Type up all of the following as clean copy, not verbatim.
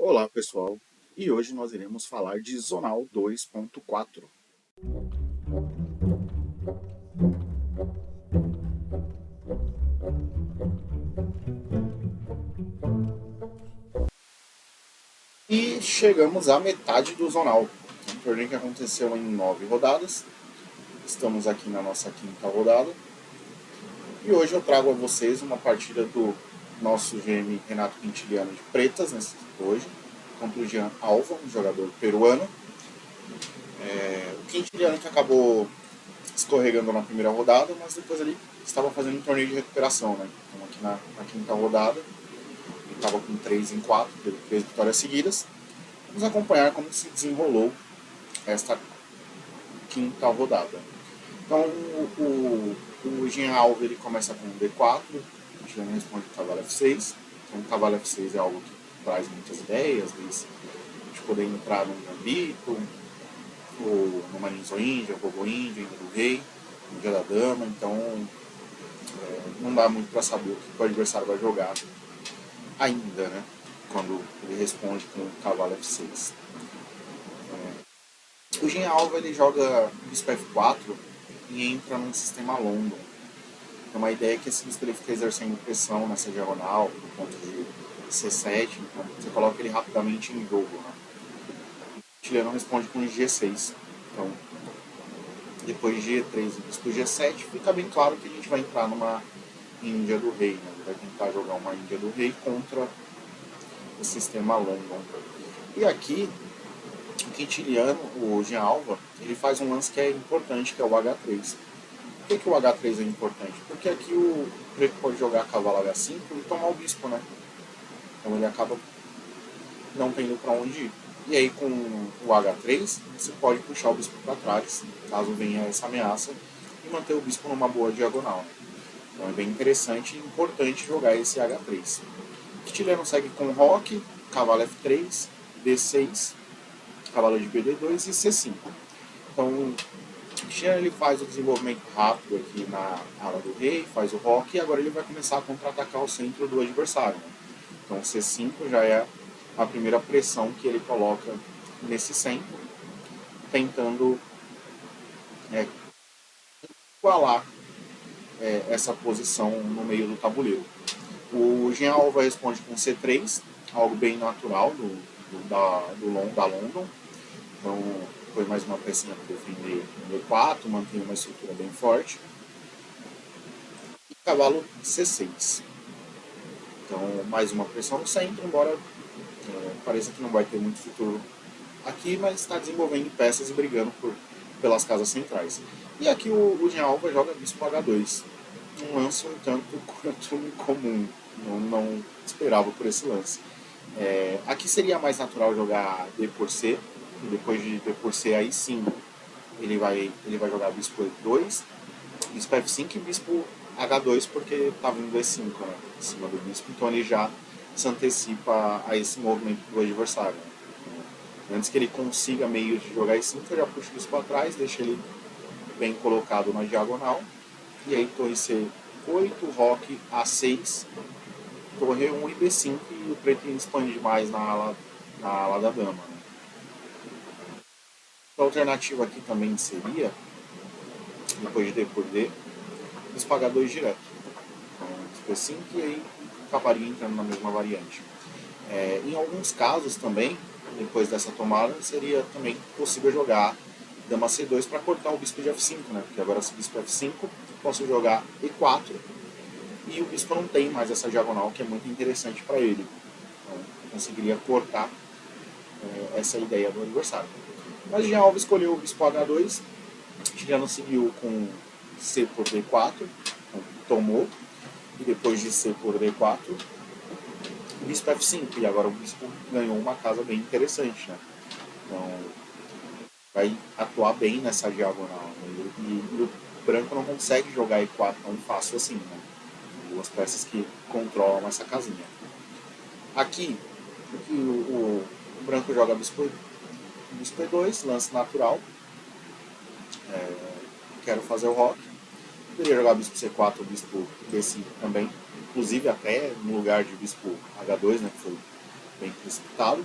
Olá pessoal, e hoje nós iremos falar de Zonal 2.4. E chegamos à metade do Zonal, um torneio que aconteceu em 9 rodadas. Estamos aqui na nossa quinta rodada. E hoje eu trago a vocês uma partida do nosso GM Renato Quintiliano de Pretas, hoje, contra o Jean Alva, um jogador peruano. O Quintiliano que acabou escorregando na primeira rodada, mas depois ele estava fazendo um torneio de recuperação, né? Então aqui na quinta rodada, ele estava com 3 em 4, teve 3 vitórias seguidas. Vamos acompanhar como se desenrolou esta quinta rodada. Então o Jean Alves ele começa com um D4, o Jean responde o cavalo F6. Então o cavalo F6 é algo que traz muitas ideias, de poder entrar num gambito, ou numa ninja, robô índia, índia do rei, índia da dama, então não dá muito para saber o que o adversário vai jogar ainda, né? Quando ele responde com o cavalo F6. O Jean Alva ele joga bispo F4 e entra num sistema London. Então a ideia é que esse bispo ele fica exercendo pressão nessa diagonal, no ponto de C7, então você coloca ele rapidamente em jogo. Né? O chileno responde com G6. Então, depois de G3 e bispo G7, fica bem claro que a gente vai entrar numa Índia do Rei. Né? Ele vai tentar jogar uma Índia do Rei contra o sistema London. E aqui, o quintiliano, o Jean Alva, ele faz um lance que é importante, que é o H3. Por que o H3 é importante? Porque aqui o preto pode jogar cavalo H5 e tomar o bispo, né? Então ele acaba não tendo para onde ir. E aí com o H3, você pode puxar o bispo para trás, caso venha essa ameaça, e manter o bispo numa boa diagonal. Então é bem interessante e importante jogar esse H3. O quintiliano segue com roque, cavalo F3, D6, cavalo de BD2 e C5. Então o quintiliano ele faz o desenvolvimento rápido aqui na ala do rei, faz o roque e agora ele vai começar a contra-atacar o centro do adversário. Então C5 já é a primeira pressão que ele coloca nesse centro, tentando igualar essa posição no meio do tabuleiro. O Jean Alva responde com C3, algo bem natural da London. Então foi mais uma pecinha para defender o D4, mantém uma estrutura bem forte. E cavalo C6. Então mais uma pressão no centro, embora pareça que não vai ter muito futuro aqui, mas está desenvolvendo peças e brigando pelas casas centrais. E aqui o Jean Alva joga bispo H2. Um lance um tanto quanto incomum. Não esperava por esse lance. Aqui seria mais natural jogar D por C, e depois de D por C aí sim ele vai jogar bispo E2, bispo F5 e bispo H2 porque está vindo E5 né, em cima do bispo, então ele já se antecipa a esse movimento do adversário. Antes que ele consiga meio de jogar E5, eu já puxo o bispo para trás, deixa ele bem colocado na diagonal, e aí torre C8, roque A6, torre 1 e B5, e o preto expande mais na ala da dama. Né? A alternativa aqui também seria, depois de D por D, bispo H2 direto. Então, B5 e aí acabaria entrando na mesma variante. Em alguns casos também, depois dessa tomada, seria também possível jogar dama C2 para cortar o bispo de F5, né? Porque agora se o bispo F5, posso jogar E4 e o bispo não tem mais essa diagonal que é muito interessante para ele. Então, conseguiria cortar essa ideia do adversário. Mas Jean Alves escolheu o bispo H2, Chiliano seguiu com C por D4, então, tomou, e depois de C por D4, bispo F5, e agora o bispo ganhou uma casa bem interessante, né? Então, vai atuar bem nessa diagonal. Né? E o branco não consegue jogar E4 tão fácil assim, né? Duas peças que controlam essa casinha. Aqui, o branco joga bispo E2, lance natural. Quero fazer o rock. Poderia jogar bispo C4 ou bispo D5 também. Inclusive até no lugar de bispo H2, né, que foi bem precipitado.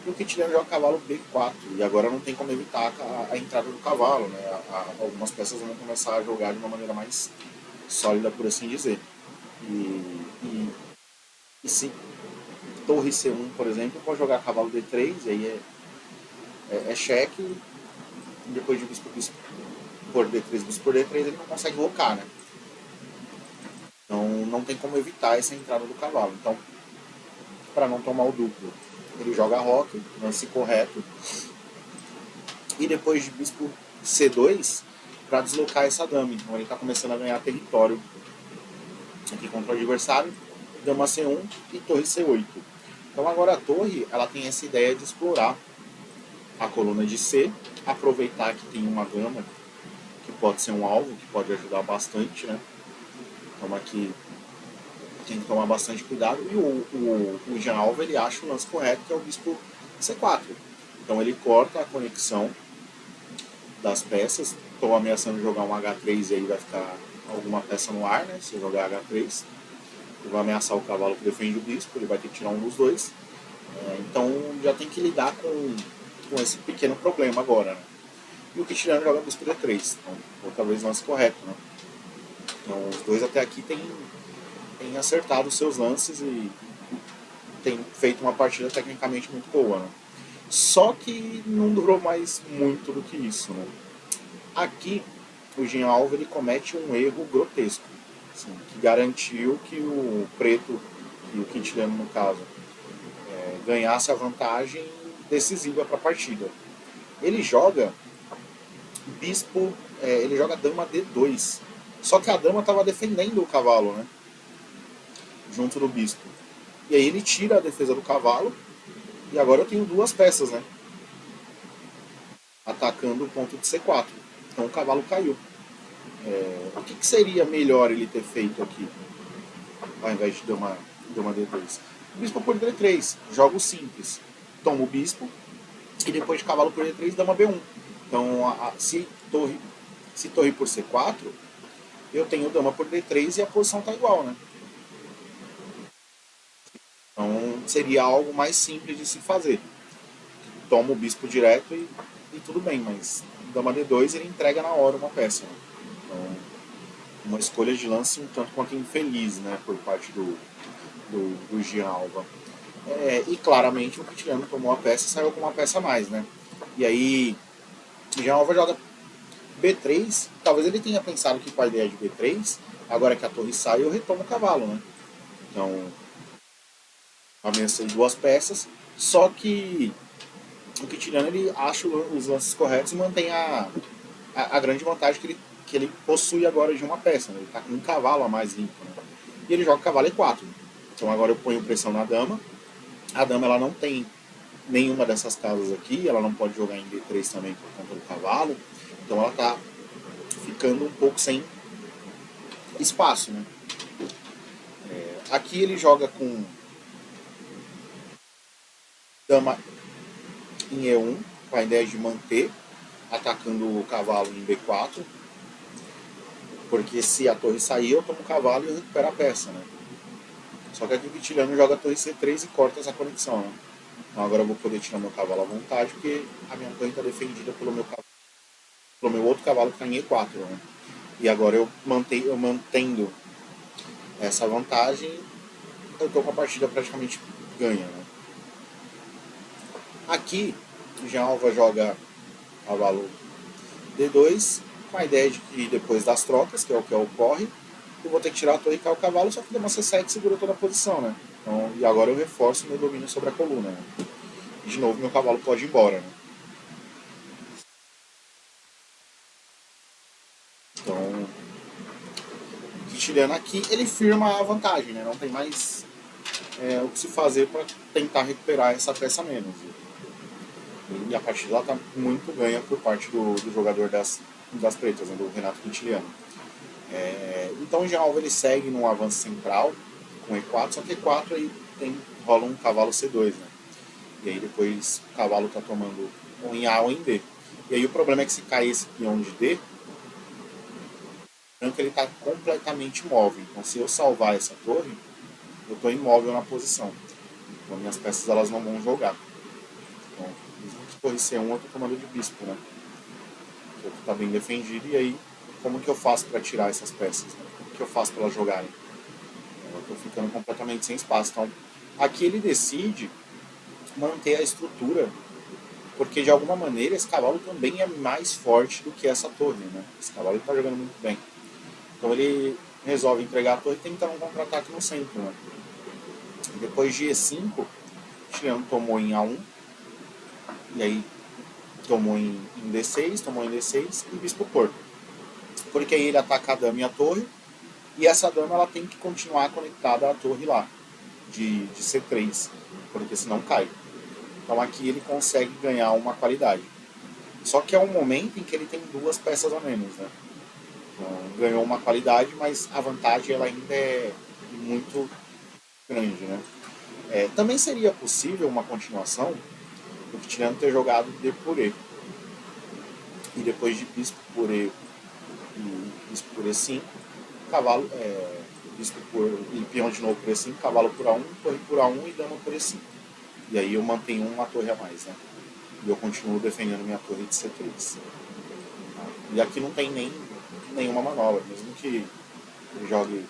E o quintiliano joga cavalo B4, e agora não tem como evitar a entrada do cavalo, né? Algumas peças vão começar a jogar de uma maneira mais sólida, por assim dizer. E se torre C1, por exemplo, pode jogar cavalo D3, e aí é cheque, e depois de bispo por D3, bispo por D3, ele não consegue rocar, né? Então não tem como evitar essa entrada do cavalo. Então, para não tomar o duplo, ele joga roque, lance correto, e depois de bispo C2, para deslocar essa dama. Então ele está começando a ganhar território aqui contra o adversário, dama C1 e torre C8. Então agora a torre, ela tem essa ideia de explorar a coluna de C, aproveitar que tem uma dama que pode ser um alvo, que pode ajudar bastante, né? Então aqui tem que tomar bastante cuidado. E o Jean Alva, ele acha o lance correto, que é o bispo C4. Então ele corta a conexão das peças. Estou ameaçando jogar um H3 e aí vai ficar alguma peça no ar, né? Se eu jogar H3, ele vai ameaçar o cavalo que defende o bispo, ele vai ter que tirar um dos dois. Então já tem que lidar com esse pequeno problema agora, né? E o quintiliano joga bispo D3, então outra vez lance correto, né? Então os dois até aqui têm acertado os seus lances e tem feito uma partida tecnicamente muito boa, né? Só que não durou mais muito do que isso, né? Aqui o Jean Alva, ele comete um erro grotesco, assim, que garantiu que o preto, e o quintiliano no caso, ganhasse a vantagem decisiva para a partida. Ele joga bispo, ele joga dama D2, só que a dama estava defendendo o cavalo, né? Junto do bispo. E aí ele tira a defesa do cavalo, e agora eu tenho duas peças, né? Atacando o ponto de C4. Então o cavalo caiu. O que seria melhor ele ter feito aqui, ao invés de dama D2? Bispo por D3, jogo simples. Toma o bispo, e depois de cavalo por D3, dama B1. Então, se torre por C4, eu tenho dama por D3 e a posição está igual, né? Então, seria algo mais simples de se fazer. Toma o bispo direto e tudo bem, mas dama D2 ele entrega na hora uma peça, né? Então, uma escolha de lance um tanto quanto infeliz, né, por parte do Jean Alva. E claramente o quintiliano tomou a peça e saiu com uma peça a mais, né? E aí o Jean Alva joga B3, talvez ele tenha pensado que com a ideia de B3, agora que a torre sai, eu retomo o cavalo, né? Então, ameacei duas peças, só que o quintiliano, ele acha os lances corretos e mantém a grande vantagem que ele possui agora de uma peça, né? Ele tá com um cavalo a mais limpo, né? E ele joga cavalo E4. Então agora eu ponho pressão na dama. A dama, ela não tem nenhuma dessas casas aqui, ela não pode jogar em D3 também por conta do cavalo. Então ela tá ficando um pouco sem espaço, né? Aqui ele joga com dama em E1, com a ideia de manter, atacando o cavalo em B4, porque se a torre sair, eu tomo o cavalo e eu recupero a peça, né? Só que aqui o quintiliano joga a torre C3 e corta essa conexão, né? Então agora eu vou poder tirar meu cavalo à vontade, porque a minha torre está defendida pelo meu outro cavalo que está em E4, né? E agora eu mantendo essa vantagem, eu estou com a partida praticamente ganha, né? Aqui o Jean Alva joga cavalo D2, com a ideia de que depois das trocas, que é o que ocorre, eu vou ter que tirar a torre e cair o cavalo, só que deu uma C7 segura toda a posição, né? Então, e agora eu reforço meu domínio sobre a coluna, né? E de novo meu cavalo pode ir embora, né? Então, o quintiliano aqui, ele firma a vantagem, né? Não tem mais o que se fazer para tentar recuperar essa peça menos. E a partida lá tá muito ganha por parte do jogador das pretas, né? Do Renato Quintiliano. Então o Jean Alva, ele segue num avanço central com E4, só que E4 aí rola um cavalo C2, né? E aí depois o cavalo tá tomando ou em A ou em D. E aí o problema é que se cair esse peão de D, o branco ele tá completamente imóvel. Então se eu salvar essa torre, eu tô imóvel na posição. Então minhas peças elas não vão jogar. Então, mesmo que torre C1 eu tô tomando de bispo, né? Que tá bem defendido, e aí como que eu faço para tirar essas peças? Né? Como que eu faço para elas jogarem? Eu tô ficando completamente sem espaço. Então aqui ele decide manter a estrutura, porque de alguma maneira esse cavalo também é mais forte do que essa torre, né? Esse cavalo está jogando muito bem. Então ele resolve entregar a torre e tentar um contra-ataque no centro, né? Depois de E5, o chileno tomou em A1, e aí tomou em D6, tomou em D6 e bispo por. Porque aí ele ataca a dama e a torre, e essa dama ela tem que continuar conectada à torre lá, de C3, porque senão cai. Então aqui ele consegue ganhar uma qualidade. Só que é um momento em que ele tem duas peças a menos, né? Então, ganhou uma qualidade, mas a vantagem ela ainda é muito grande, né? Também seria possível uma continuação do Cristiano ter jogado D por E. E depois de bispo por E e bispo por E5, cavalo, bispo por e peão de novo por E5, cavalo por A1, torre por A1 e dama por E5. E aí eu mantenho uma torre a mais, né? E eu continuo defendendo minha torre de C3. E aqui não tem nenhuma manobra, mesmo que ele jogue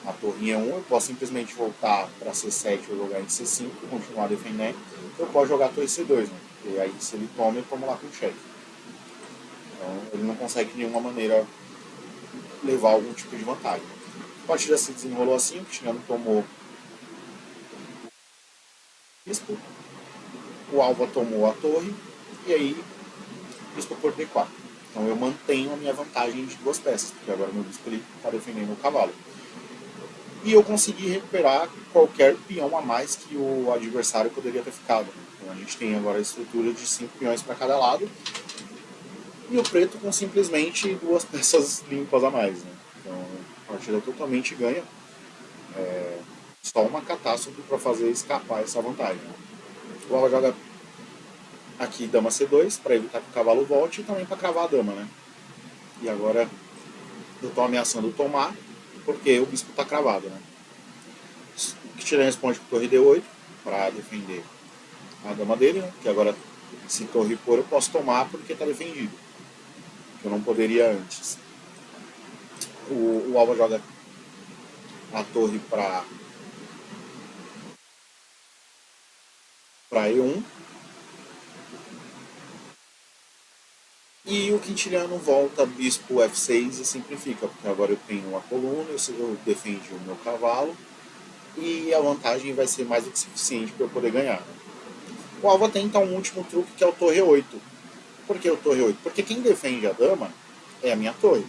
a torre em E1, eu posso simplesmente voltar para C7 ou jogar em C5 e continuar defendendo. Eu posso jogar a torre C2, né? E aí se ele toma, eu tomo lá com o chefe. Então ele não consegue de nenhuma maneira levar algum tipo de vantagem. A partida se desenrolou assim, o Cristiano tomou bispo, o Alva tomou a torre, e aí bispo por D4. Então eu mantenho a minha vantagem de duas peças, porque agora meu bispo está defendendo o cavalo. E eu consegui recuperar qualquer peão a mais que o adversário poderia ter ficado. Então a gente tem agora a estrutura de 5 peões para cada lado, e o preto com simplesmente duas peças limpas a mais. Né? Então a partida totalmente ganha. Só uma catástrofe para fazer escapar essa vantagem. O Alva joga aqui dama C2 para evitar que o cavalo volte e também para cravar a dama, né? E agora eu estou ameaçando tomar porque o bispo está cravado, né? O Cristiano responde com torre D8 para defender a dama dele, né? Que agora se torre por eu posso tomar porque está defendido, que eu não poderia antes. O Alva joga a torre para E1. E o quintiliano volta bispo F6 e simplifica, porque agora eu tenho uma coluna, eu defendo o meu cavalo, e a vantagem vai ser mais do que suficiente para eu poder ganhar. O Alva tenta um último truque, que é o torre 8. Por que o torre 8? Porque quem defende a dama é a minha torre.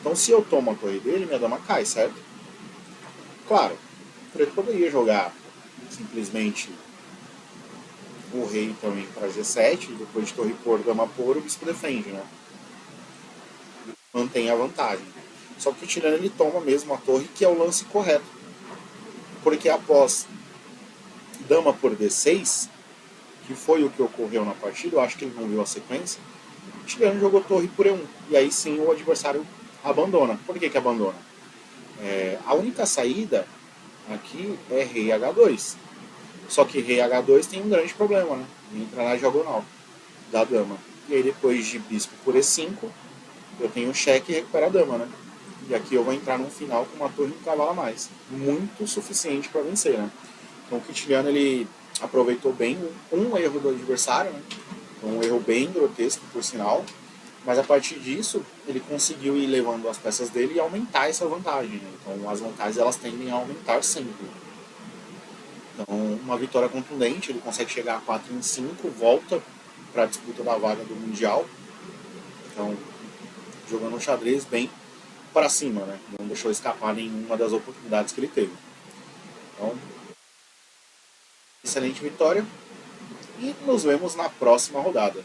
Então se eu tomo a torre dele, minha dama cai, certo? Claro, o preto poderia jogar simplesmente o rei também para G7, depois de torre por, dama por, o bispo defende, né? Mantém a vantagem. Só que o tirano ele toma mesmo a torre, que é o lance correto. Porque após dama por D6, que foi o que ocorreu na partida, eu acho que ele não viu a sequência, o tirano jogou torre por E1. E aí sim o adversário abandona. Por que abandona? A única saída aqui é rei H2. Só que rei H2 tem um grande problema, né? Entra na diagonal da dama. E aí depois de bispo por E5, eu tenho cheque e recupero a dama, né? E aqui eu vou entrar num final com uma torre e um cavalo a mais. Muito suficiente para vencer, né? Então o Quintiliano ele aproveitou bem um erro do adversário, né? Um erro bem grotesco, por sinal. Mas a partir disso, ele conseguiu ir levando as peças dele e aumentar essa vantagem. Né? Então as vantagens elas tendem a aumentar sempre. Então uma vitória contundente, ele consegue chegar a 4 em 5, volta para a disputa da vaga do Mundial. Então jogando um xadrez bem para cima, né? Não deixou escapar nenhuma das oportunidades que ele teve. Então, excelente vitória e nos vemos na próxima rodada.